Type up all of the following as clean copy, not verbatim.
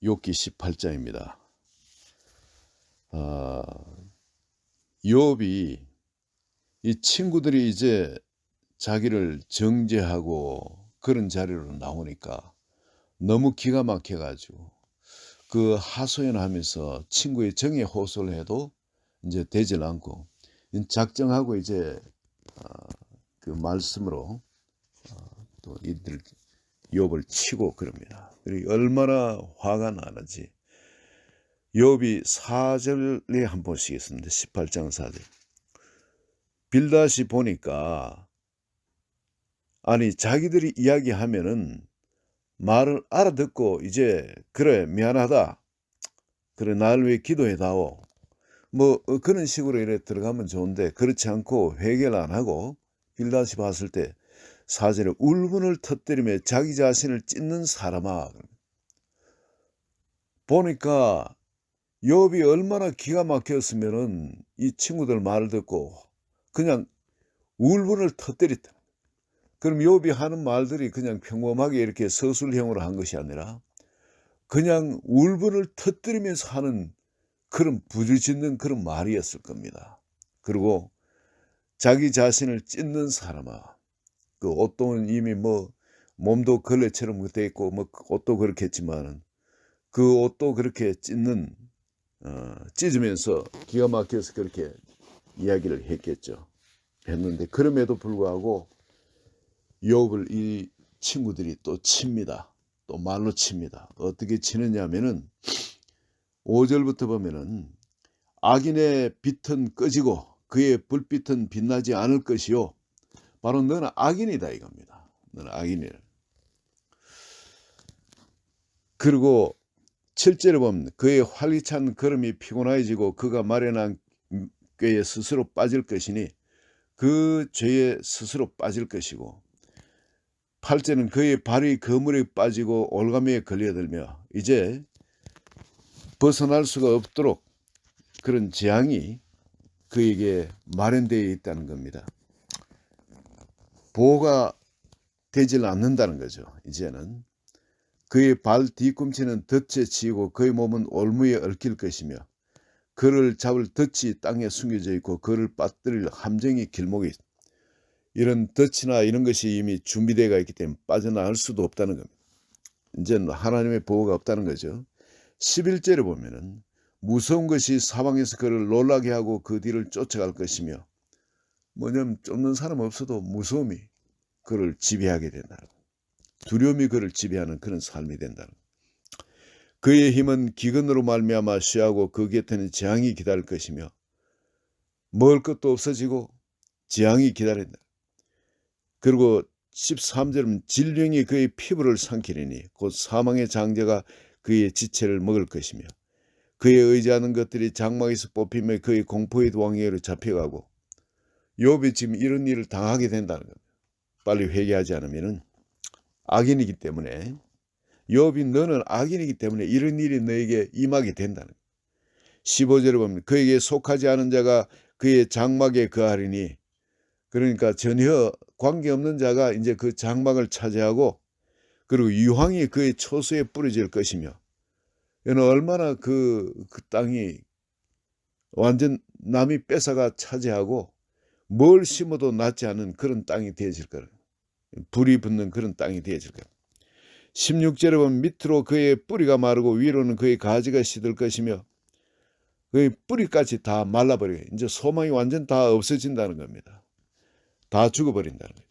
욥기 18장입니다. 욥이 이 친구들이 이제 자기를 정죄하고 그런 자리로 나오니까 너무 기가 막혀 가지고 그 하소연하면서 친구의 정에 호소를 해도 이제 되질 않고 작정하고 이제 그 말씀으로 또 이들 욥을 치고 그럽니다. 그리고 얼마나 화가 나는지 욥이 4절에 한번 보시겠습니다. 18장 4절. 빌닷이 보니까 아니 자기들이 이야기하면은 말을 알아듣고 이제 그래 미안하다. 그래 나를 위해 기도해다오. 뭐 그런 식으로 이래 들어가면 좋은데 그렇지 않고 회개를 안 하고 빌닷이 봤을 때 4절에 울분을 터뜨리며 자기 자신을 찢는 사람아. 보니까 욥이 얼마나 기가 막혔으면은 이 친구들 말을 듣고 그냥 울분을 터뜨렸다. 그럼 욥이 하는 말들이 그냥 평범하게 이렇게 서술형으로 한 것이 아니라 그냥 울분을 터뜨리면서 하는 그런 부르짖는 그런 말이었을 겁니다. 그리고 자기 자신을 찢는 사람아. 그 옷도 이미 뭐 몸도 걸레처럼 돼 있고 뭐 옷도 그렇겠지만은 그 옷도 그렇게 찢으면서 기가 막혀서 그렇게 이야기를 했는데 그럼에도 불구하고 욥을 이 친구들이 또 칩니다. 또 말로 칩니다. 어떻게 치느냐 하면은 5절부터 보면은 악인의 빛은 꺼지고 그의 불빛은 빛나지 않을 것이요. 바로 너는 악인이다 이겁니다. 너는 악인이라. 그리고 7절에 보면 그의 활기찬 걸음이 피곤해지고 그가 마련한 꾀에 스스로 빠질 것이니 그 죄에 스스로 빠질 것이고 8절은 그의 발이 그물에 빠지고 올가미에 걸려들며 이제 벗어날 수가 없도록 그런 재앙이 그에게 마련되어 있다는 겁니다. 보호가 되질 않는다는 거죠. 이제는 그의 발 뒤꿈치는 덫에 치이고 그의 몸은 올무에 얽힐 것이며 그를 잡을 덫이 땅에 숨겨져 있고 그를 빠뜨릴 함정이 길목에 있다. 이런 덫이나 이런 것이 이미 준비되어 있기 때문에 빠져나갈 수도 없다는 겁니다. 이제는 하나님의 보호가 없다는 거죠. 11절에 보면은 무서운 것이 사방에서 그를 놀라게 하고 그 뒤를 쫓아갈 것이며 뭐냐면 쫓는 사람 없어도 무서움이 그를 지배하게 된다는 거예요. 두려움이 그를 지배하는 그런 삶이 된다는 거예요. 그의 힘은 기근으로 말미암아 쉬하고 그 곁에는 재앙이 기다릴 것이며 먹을 것도 없어지고 재앙이 기다린다. 그리고 13절은 질병이 그의 피부를 삼키리니 곧 사망의 장자가 그의 지체를 먹을 것이며 그의 의지하는 것들이 장막에서 뽑히며 그의 공포의 왕위로 잡혀가고 욥이 지금 이런 일을 당하게 된다는 겁니다. 빨리 회개하지 않으면 악인이기 때문에 욥이 너는 악인이기 때문에 이런 일이 너에게 임하게 된다는 거예요. 15절에 보면 그에게 속하지 않은 자가 그의 장막에 거하리니 그러니까 전혀 관계없는 자가 이제 그 장막을 차지하고 그리고 유황이 그의 초소에 뿌려질 것이며 이는 얼마나 그 땅이 완전 남이 뺏어가 차지하고 뭘 심어도 낫지 않은 그런 땅이 되어질 거예요. 불이 붙는 그런 땅이 되어질 거예요. 16절에 보면 밑으로 그의 뿌리가 마르고 위로는 그의 가지가 시들 것이며 그의 뿌리까지 다 말라버려요. 이제 소망이 완전 다 없어진다는 겁니다. 다 죽어버린다는 거예요.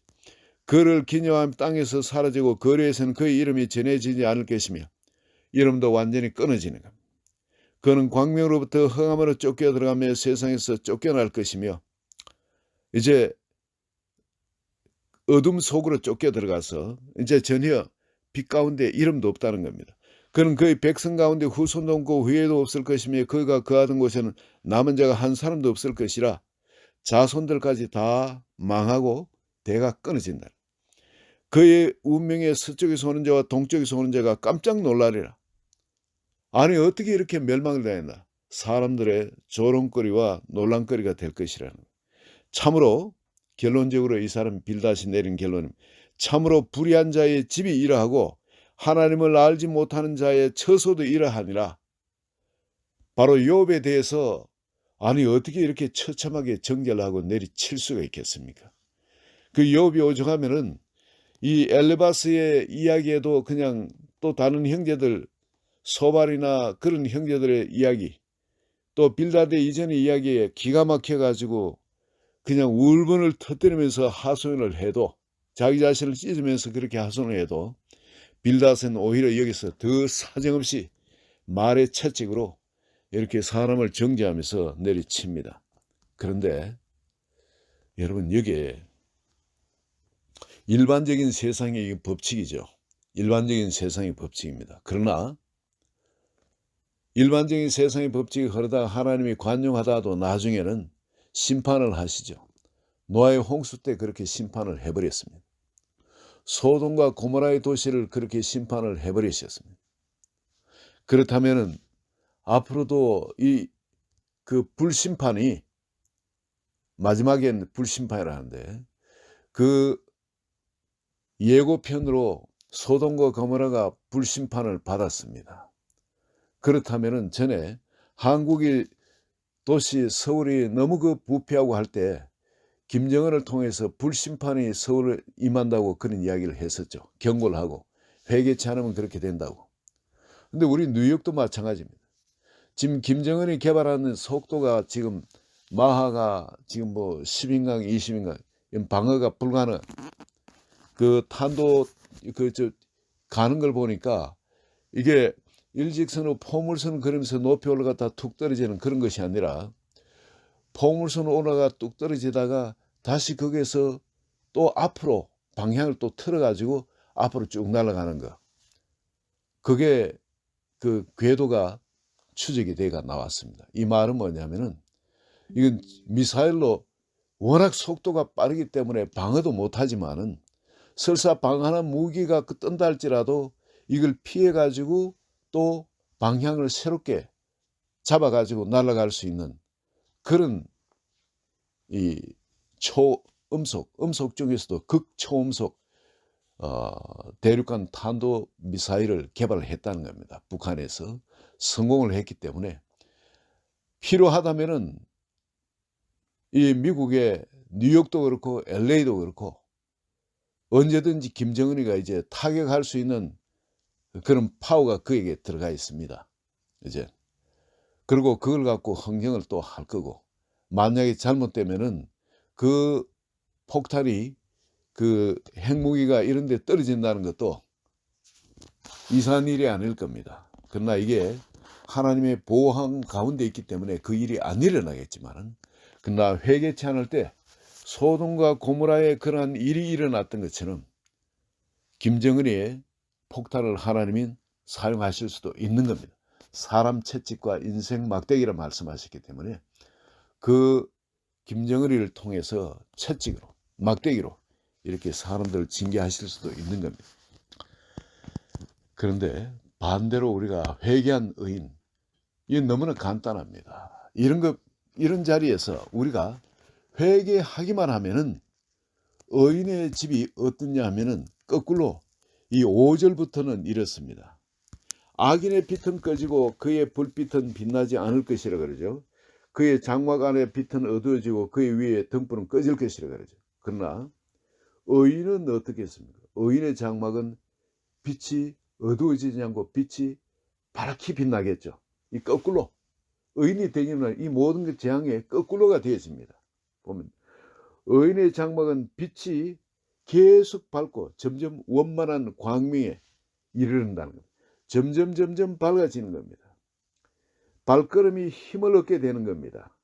그를 기념하면 땅에서 사라지고 거리에서는 그의 이름이 전해지지 않을 것이며 이름도 완전히 끊어지는 겁니다. 그는 광명으로부터 흑암으로 쫓겨 들어가며 세상에서 쫓겨날 것이며 이제 어둠 속으로 쫓겨 들어가서 이제 전혀 빛 가운데 이름도 없다는 겁니다. 그는 그의 백성 가운데 후손도 없고 후예도 없을 것이며 그가 거하던 곳에는 남은 자가 한 사람도 없을 것이라 자손들까지 다 망하고 대가 끊어진다. 그의 운명에 서쪽에서 오는 자와 동쪽에서 오는 자가 깜짝 놀라리라. 아니 어떻게 이렇게 멸망을 당했나. 사람들의 조롱거리와 논란거리가 될 것이라는 거예요. 참으로 결론적으로 이 사람 빌닷이 내린 결론은 참으로 불의한 자의 집이 이러하고 하나님을 알지 못하는 자의 처소도 이러하니라. 바로 욥에 대해서 아니 어떻게 이렇게 처참하게 정죄하고 내리칠 수가 있겠습니까? 그 욥이 오죽하면은 이 엘르바스의 이야기에도 그냥 또 다른 형제들 소발이나 그런 형제들의 이야기 또 빌닷의 이전의 이야기에 기가 막혀가지고 그냥 울분을 터뜨리면서 하소연을 해도 자기 자신을 찢으면서 그렇게 하소연을 해도 빌닷은 오히려 여기서 더 사정없이 말의 채찍으로 이렇게 사람을 정죄하면서 내리칩니다. 그런데 여러분 여기에 일반적인 세상의 법칙이죠. 일반적인 세상의 법칙입니다. 그러나 일반적인 세상의 법칙이 흐르다가 하나님이 관용하다도 나중에는 심판을 하시죠. 노아의 홍수 때 그렇게 심판을 해버렸습니다. 소돔과 고모라의 도시를 그렇게 심판을 해버리셨습니다. 그렇다면은 앞으로도 이 그 불심판이 마지막엔 불심판이라는데 그 예고편으로 소돔과 고모라가 불심판을 받았습니다. 그렇다면은 전에 한국의 도시 서울이 너무 그 부패하고 할 때 김정은을 통해서 불심판이 서울을 임한다고 그런 이야기를 했었죠. 경고를 하고 회개치 않으면 그렇게 된다고. 근데 우리 뉴욕도 마찬가지입니다. 지금 김정은이 개발하는 속도가 지금 마하가 지금 뭐 10인강 20인강 방어가 불가능. 그 탄도 가는 걸 보니까 이게 일직선으로 포물선을 그리면서 높이 올라갔다 툭 떨어지는 그런 것이 아니라 포물선으로 올라가 뚝 떨어지다가 다시 거기에서 또 앞으로 방향을 또 틀어가지고 앞으로 쭉 날아가는 거. 그게 그 궤도가 추적이 돼가 나왔습니다. 이 말은 뭐냐면은 이건 미사일로 워낙 속도가 빠르기 때문에 방어도 못하지만은 설사 방어하는 무기가 뜬다 할지라도 이걸 피해가지고 또 방향을 새롭게 잡아가지고 날아갈 수 있는 그런 이 음속 중에서도 극초음속 대륙간 탄도 미사일을 개발을 했다는 겁니다. 북한에서 성공을 했기 때문에 필요하다면은 이 미국의 뉴욕도 그렇고 LA도 그렇고 언제든지 김정은이가 이제 타격할 수 있는 그런 파워가 그에게 들어가 있습니다. 이제 그리고 그걸 갖고 흥정을 또 할 거고 만약에 잘못되면은 그 폭탄이 그 핵무기가 이런 데 떨어진다는 것도 이상한 일이 아닐 겁니다. 그러나 이게 하나님의 보호함 가운데 있기 때문에 그 일이 안 일어나겠지만은 그러나 회개치 않을 때 소돔과 고모라에 그러한 일이 일어났던 것처럼 김정은의 폭탄을 하나님이 사용하실 수도 있는 겁니다. 사람 채찍과 인생 막대기라 말씀하셨기 때문에 그 김정은이를 통해서 채찍으로 막대기로 이렇게 사람들을 징계하실 수도 있는 겁니다. 그런데 반대로 우리가 회개한 의인, 이건 너무나 간단합니다. 이런 자리에서 우리가 회개하기만 하면은 의인의 집이 어떻냐 하면은 거꾸로 이 5절부터는 이렇습니다. 악인의 빛은 꺼지고 그의 불빛은 빛나지 않을 것이라 그러죠. 그의 장막 안에 빛은 어두워지고 그의 위에 등불은 꺼질 것이라 그러죠. 그러나 의인은 어떻겠습니까? 의인의 장막은 빛이 어두워지지 않고 빛이 밝게 빛나겠죠. 이 거꾸로 의인이 되기는 이 모든 것 재앙의 거꾸로가 되어집니다. 보면 의인의 장막은 빛이 계속 밝고 점점 원만한 광명에 이르른다는 겁니다. 점점 밝아지는 겁니다. 발걸음이 힘을 얻게 되는 겁니다.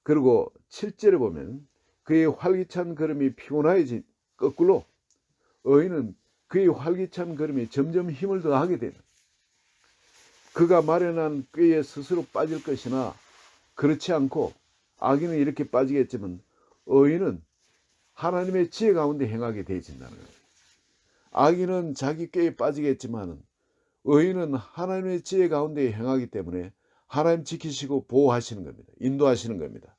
그리고 7절에 보면 그의 활기찬 걸음이 피곤해진 거꾸로 의인은 그의 활기찬 걸음이 점점 힘을 더하게 되는, 그가 마련한 꾀에 스스로 빠질 것이나 그렇지 않고 악인은 이렇게 빠지겠지만 의인은 하나님의 지혜 가운데 행하게 되어진다는 거예요. 악인은 자기 꾀에 빠지겠지만 의인은 하나님의 지혜 가운데 행하기 때문에 하나님 지키시고 보호하시는 겁니다. 인도하시는 겁니다.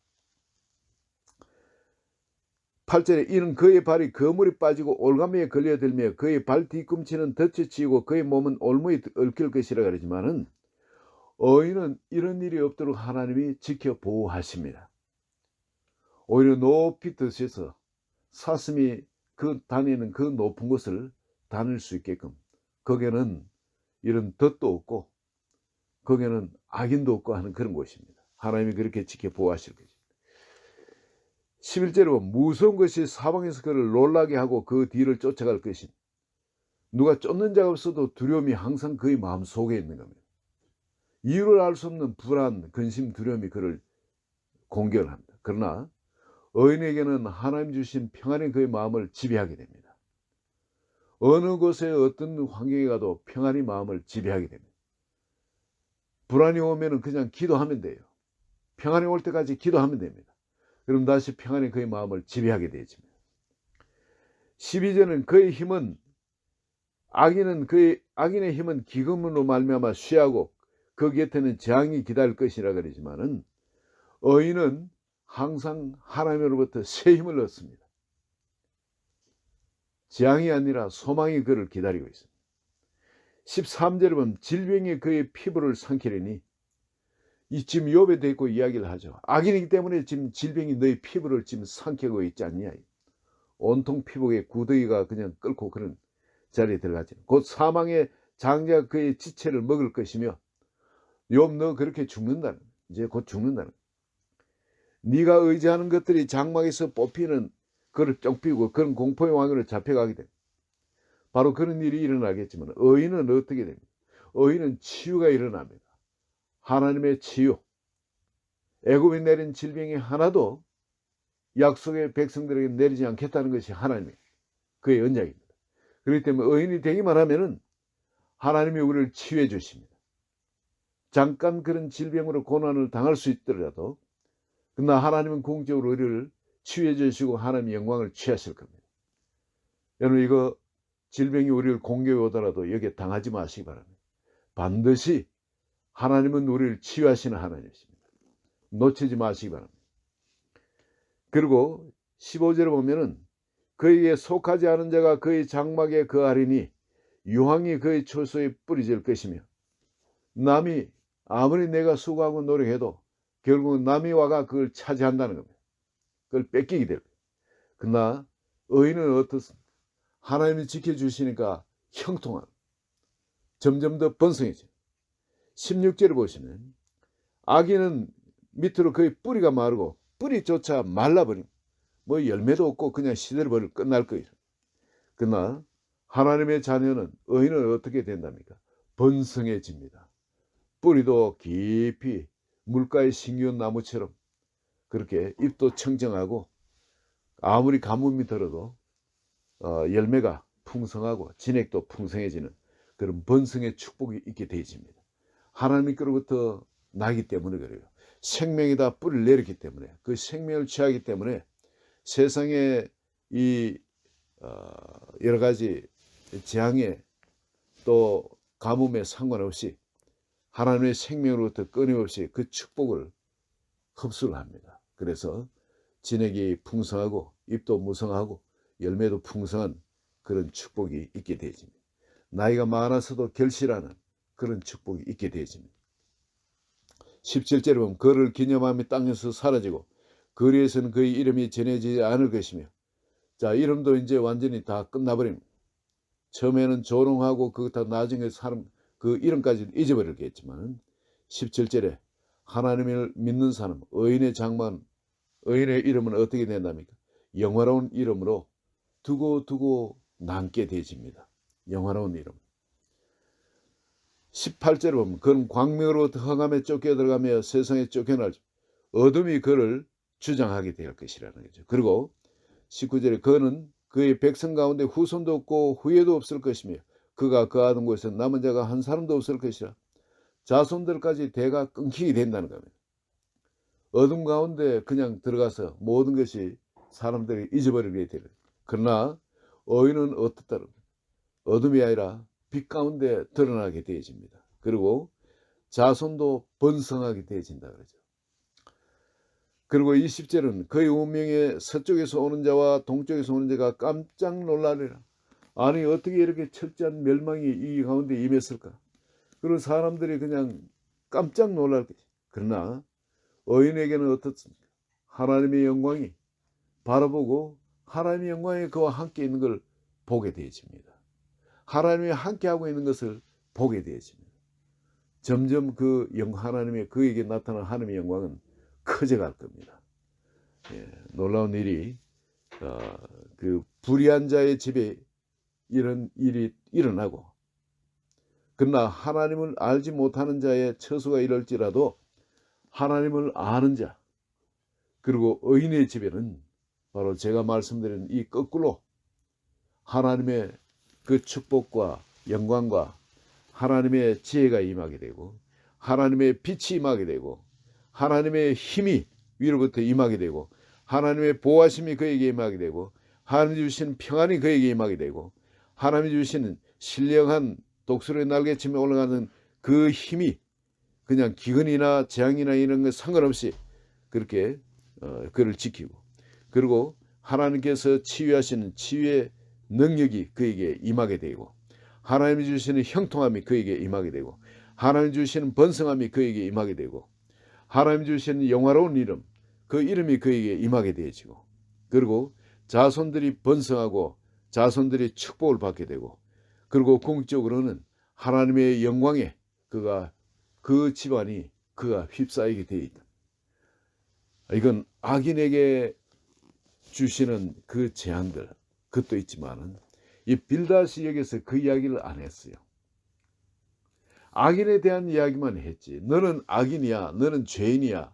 8절에 이는 그의 발이 거물이 빠지고 올가미에 걸려들며 그의 발 뒤꿈치는 덫에 치이고 그의 몸은 올무에 얽힐 것이라 그러지만은 의인은 이런 일이 없도록 하나님이 지켜 보호하십니다. 오히려 높이 드셔서 사슴이 그 다니는 그 높은 곳을 다닐 수 있게끔 거기에는 이런 덫도 없고 거기에는 악인도 없고 하는 그런 곳입니다. 하나님이 그렇게 지켜 보호하실 것입니다. 11절에 무서운 것이 사방에서 그를 놀라게 하고 그 뒤를 쫓아갈 것임. 누가 쫓는 자가 없어도 두려움이 항상 그의 마음속에 있는 겁니다. 이유를 알 수 없는 불안, 근심, 두려움이 그를 공격합니다. 그러나 의인에게는 하나님 주신 평안이 그의 마음을 지배하게 됩니다. 어느 곳에 어떤 환경에 가도 평안이 마음을 지배하게 됩니다. 불안이 오면 그냥 기도하면 돼요. 평안이 올 때까지 기도하면 됩니다. 그럼 다시 평안이 그의 마음을 지배하게 되어집니다. 12절은 그의 힘은 악인의 힘은 기근으로 말미암아 쉬하고 그 곁에는 재앙이 기다릴 것이라 그러지만은 의인은 항상 하나님으로부터 새 힘을 얻습니다. 재앙이 아니라 소망이 그를 기다리고 있습니다. 13절에 보면 질병이 그의 피부를 삼키려니 이 지금 욥에 대고 이야기를 하죠. 악인이기 때문에 지금 질병이 너의 피부를 지금 삼키고 있지 않냐. 온통 피부에 구더기가 그냥 끓고 그런 자리에 들어가죠. 곧 사망의 장자가 그의 지체를 먹을 것이며 욥 너 그렇게 죽는다는, 이제 곧 죽는다는. 네가 의지하는 것들이 장막에서 뽑히는 그를 쫓기고 그런 공포의 왕으로 잡혀가게 됩니다. 바로 그런 일이 일어나겠지만 의인은 어떻게 됩니까? 의인은 치유가 일어납니다. 하나님의 치유. 애굽에 내린 질병이 하나도 약속의 백성들에게 내리지 않겠다는 것이 하나님의 그의 언약입니다. 그렇기 때문에 의인이 되기만 하면은 하나님이 우리를 치유해 주십니다. 잠깐 그런 질병으로 고난을 당할 수 있더라도 그러나 하나님은 궁극적으로 우리를 치유해 주시고 하나님의 영광을 취하실 겁니다. 여러분 이거 질병이 우리를 공격해 오더라도 여기에 당하지 마시기 바랍니다. 반드시 하나님은 우리를 치유하시는 하나님이십니다. 놓치지 마시기 바랍니다. 그리고 15절에 보면은 그에게 속하지 않은 자가 그의 장막에 거하리니 유황이 그의 초소에 뿌리질 것이며 남이 아무리 내가 수고하고 노력해도 결국은 남이 와가 그걸 차지한다는 겁니다. 그걸 뺏기게 될 거예요. 그러나 의인은 어떻습니까? 하나님이 지켜주시니까 형통한 점점 더 번성해져요. 16절을 보시면 악인은 밑으로 그의 뿌리가 마르고 뿌리조차 말라버립니다. 뭐 열매도 없고 그냥 시들버려 끝날 거예요. 그러나 하나님의 자녀는 의인은 어떻게 된답니까? 번성해집니다. 뿌리도 깊이 물가에 심기운 나무처럼 그렇게 잎도 청정하고 아무리 가뭄이 들어도 열매가 풍성하고 진액도 풍성해지는 그런 번성의 축복이 있게 되어집니다. 하나님께로부터 나기 때문에 그래요. 생명에다 뿌리를 내렸기 때문에 그 생명을 취하기 때문에 세상에 이 여러 가지 재앙에 또 가뭄에 상관없이 하나님의 생명으로부터 끊임없이 그 축복을 흡수를 합니다. 그래서 진액이 풍성하고 잎도 무성하고 열매도 풍성한 그런 축복이 있게 되어집니다. 나이가 많아서도 결실하는 그런 축복이 있게 되어집니다. 17절에 보면 그를 기념하며 땅에서 사라지고 거리에서는 그의 이름이 전해지지 않을 것이며 자 이름도 이제 완전히 다 끝나버립니다. 처음에는 조롱하고 그 다 나중에 사람 그 이름까지 잊어버리겠지만 17절에 하나님을 믿는 사람 의인의 장만 의인의 이름은 어떻게 된답니까? 영화로운 이름으로 두고 남게 되집니다. 영화로운 이름. 18절에 보면 그는 광명으로부터 흑암에 쫓겨 들어가며 세상에 쫓겨나지 어둠이 그를 주장하게 될 것이라는 거죠. 그리고 19절에 그는 그의 백성 가운데 후손도 없고 후예도 없을 것이며 그가 거하던 곳에 남은 자가 한 사람도 없을 것이라. 자손들까지 대가 끊기게 된다는 겁니다. 어둠 가운데 그냥 들어가서 모든 것이 사람들이 잊어버리게 되는. 그러나 의인은 어떻다는 어둠이 아니라 빛 가운데 드러나게 되어집니다. 그리고 자손도 번성하게 되어진다 그러죠. 그리고 20절은 그의 운명에 서쪽에서 오는 자와 동쪽에서 오는 자가 깜짝 놀라리라. 아니 어떻게 이렇게 철저한 멸망이 이 가운데 임했을까? 그리고 사람들이 그냥 깜짝 놀랄 것이. 그러나 의인에게는 어떻습니까? 하나님의 영광이 바라보고 하나님의 영광이 그와 함께 있는 걸 보게 되어집니다. 하나님이 함께하고 있는 것을 보게 되어집니다. 점점 하나님의 그에게 나타난 하나님의 영광은 커져갈 겁니다. 놀라운 일이 그 불의한 자의 집에 이런 일이 일어나고, 그러나 하나님을 알지 못하는 자의 처소가 이럴지라도 하나님을 아는 자, 그리고 의인의 집에는 바로 제가 말씀드린 이 거꾸로 하나님의 그 축복과 영광과 하나님의 지혜가 임하게 되고, 하나님의 빛이 임하게 되고, 하나님의 힘이 위로부터 임하게 되고, 하나님의 보호하심이 그에게 임하게 되고, 하나님 주시는 평안이 그에게 임하게 되고, 하나님이 주시는 신령한 독수리의 날개침에 올라가는 그 힘이 그냥 기근이나 재앙이나 이런 것 상관없이 그렇게 그를 지키고, 그리고 하나님께서 치유하시는 치유의 능력이 그에게 임하게 되고, 하나님이 주시는 형통함이 그에게 임하게 되고, 하나님이 주시는 번성함이 그에게 임하게 되고, 하나님이 주시는 영화로운 이름, 그 이름이 그에게 임하게 되어지고, 그리고 자손들이 번성하고 자손들이 축복을 받게 되고, 그리고 궁극적으로는 하나님의 영광에 그 집안이 그가 휩싸이게 되어 있다. 이건 악인에게 주시는 그 재앙들, 그것도 있지만은 이 빌닷이 여기서 그 이야기를 안 했어요. 악인에 대한 이야기만 했지. 너는 악인이야, 너는 죄인이야,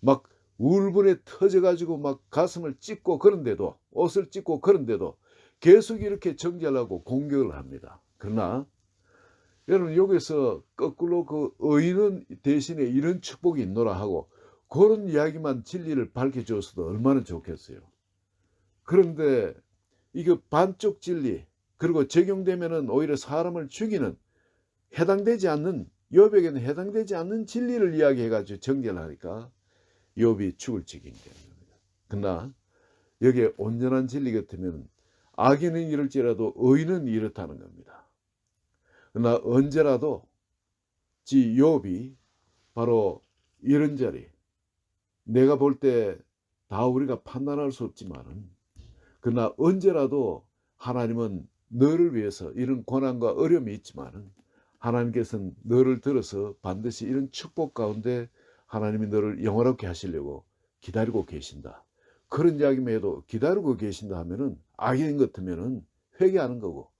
막 울분에 터져가지고 막 가슴을 찢고 그런데도, 옷을 찢고 그런데도 계속 이렇게 정죄하려고 공격을 합니다. 그러나 여러분, 여기서 거꾸로 그 의인은 대신에 이런 축복이 있노라 하고 그런 이야기만 진리를 밝혀줬어도 얼마나 좋겠어요. 그런데 이게 반쪽 진리, 그리고 적용되면은 오히려 사람을 죽이는, 해당되지 않는, 욥에게는 해당되지 않는 진리를 이야기해가지고 정죄를 하니까 욥이 죽을 지경이 되는 겁니다. 그러나 여기에 온전한 진리 같으면 악인은 이럴지라도 의인은 이렇다는 겁니다. 그러나 언제라도 욥이 바로 이런 자리, 내가 볼 때 다 우리가 판단할 수 없지만은, 그러나 언제라도 하나님은 너를 위해서, 이런 고난과 어려움이 있지만은 하나님께서는 너를 들어서 반드시 이런 축복 가운데 하나님이 너를 영화롭게 하시려고 기다리고 계신다. 그런 이야기만 해도 기다리고 계신다 하면은 악인 같으면은 회개하는 거고,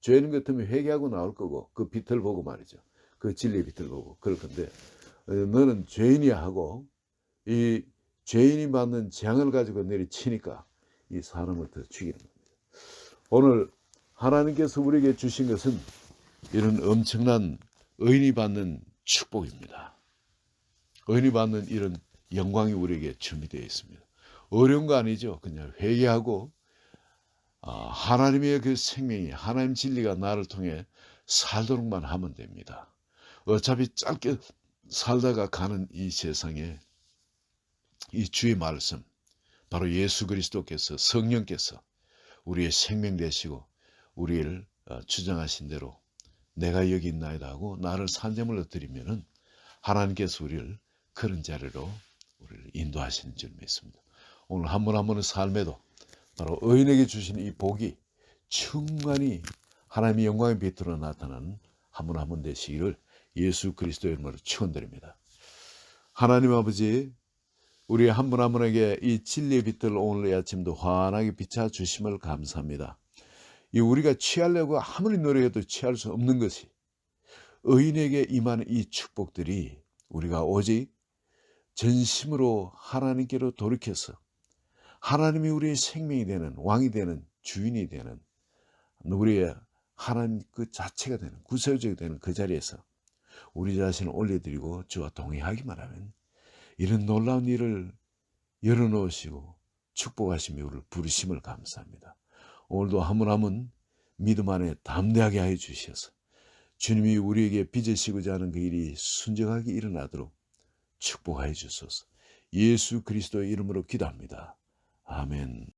죄인 같으면 회개하고 나올 거고, 그 빛을 보고 말이죠. 그 진리의 빛을 보고 그럴 건데, 너는 죄인이야 하고 이 죄인이 받는 재앙을 가지고 내리치니까 이 사람을 더 죽이는 겁니다. 오늘 하나님께서 우리에게 주신 것은 이런 엄청난 의인이 받는 축복입니다. 의인이 받는 이런 영광이 우리에게 준비되어 있습니다. 어려운 거 아니죠. 그냥 회개하고 하나님의 그 생명이, 하나님 진리가 나를 통해 살도록만 하면 됩니다. 어차피 짧게 살다가 가는 이 세상에 이 주의 말씀, 바로 예수 그리스도께서, 성령께서 우리의 생명 되시고 우리를 주장하신 대로 내가 여기 있나이다 하고 나를 산재물로 드리면은 하나님께서 우리를 그런 자리로 우리를 인도하시는 줄 믿습니다. 오늘 한 분 한 분의 삶에도 바로 의인에게 주신 이 복이 충만히 하나님의 영광의 빛으로 나타나는 한 분 한 분 되시기를 예수 그리스도의 이름으로 축원드립니다. 하나님 아버지, 우리 한 분 한 분에게 이 진리의 빛을 오늘 아침도 환하게 비춰 주심을 감사합니다. 이 우리가 취하려고 아무리 노력해도 취할 수 없는 것이, 의인에게 임하는 이 축복들이 우리가 오직 전심으로 하나님께로 돌이켜서 하나님이 우리의 생명이 되는, 왕이 되는, 주인이 되는, 우리의 하나님 그 자체가 되는, 구세주가 되는 그 자리에서 우리 자신을 올려드리고 주와 동행하기만 하면 이런 놀라운 일을 열어놓으시고 축복하시며 우리를 부르심을 감사합니다. 오늘도 한 분 한 분 믿음 안에 담대하게 하여 주셔서 주님이 우리에게 빚으시고자 하는 그 일이 순정하게 일어나도록 축복하여 주소서. 예수 그리스도의 이름으로 기도합니다. 아멘.